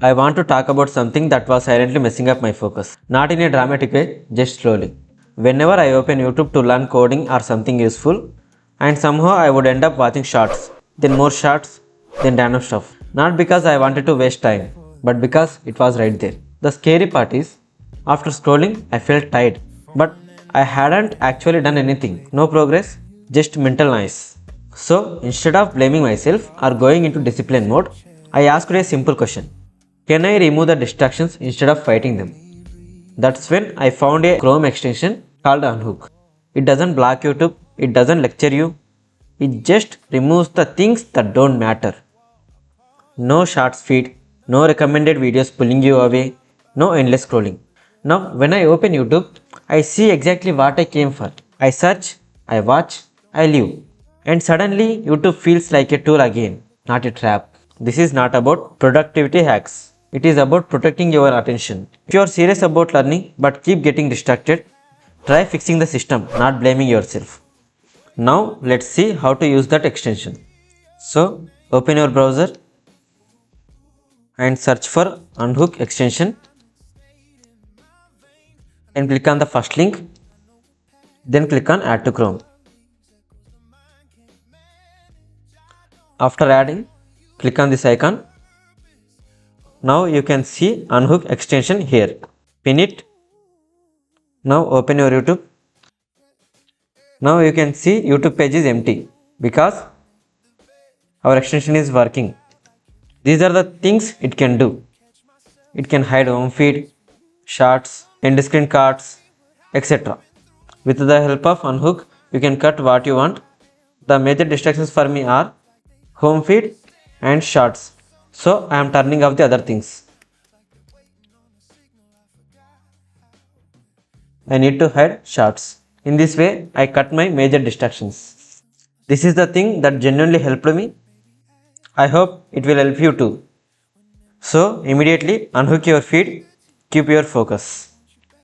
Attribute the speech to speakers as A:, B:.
A: I want to talk about something that was silently messing up my focus. Not in a dramatic way, just slowly. Whenever I open YouTube to learn coding or something useful, and somehow I would end up watching shorts, then more shorts, then random stuff. Not because I wanted to waste time, but because it was right there. The scary part is, after scrolling, I felt tired, but I hadn't actually done anything. No progress, just mental noise. So instead of blaming myself or going into discipline mode, I asked a simple question. Can I remove the distractions instead of fighting them? That's when I found a Chrome extension called Unhook. It doesn't block YouTube, it doesn't lecture you, it just removes the things that don't matter. No shorts feed, no recommended videos pulling you away, no endless scrolling. Now, when I open YouTube, I see exactly what I came for. I search, I watch, I live. And suddenly, YouTube feels like a tool again, not a trap. This is not about productivity hacks. It is about protecting your attention. If you are serious about learning but keep getting distracted, try fixing the system, not blaming yourself. Now, let's see how to use that extension. So, open your browser and search for Unhook extension and click on the first link, then click on Add to Chrome. After adding, click on this icon. Now you can see Unhook extension here. Pin it. Now open your YouTube. Now you can see YouTube page is empty because our extension is working. These are the things it can do. It can hide home feed, shorts, end screen cards, etc. With the help of Unhook, you can cut what you want. The major distractions for me are home feed and shorts. So I am turning off the other things. I need to hide shorts. In this way, I cut my major distractions. This is the thing that genuinely helped me. I hope it will help you too. So immediately unhook your feed, keep your focus.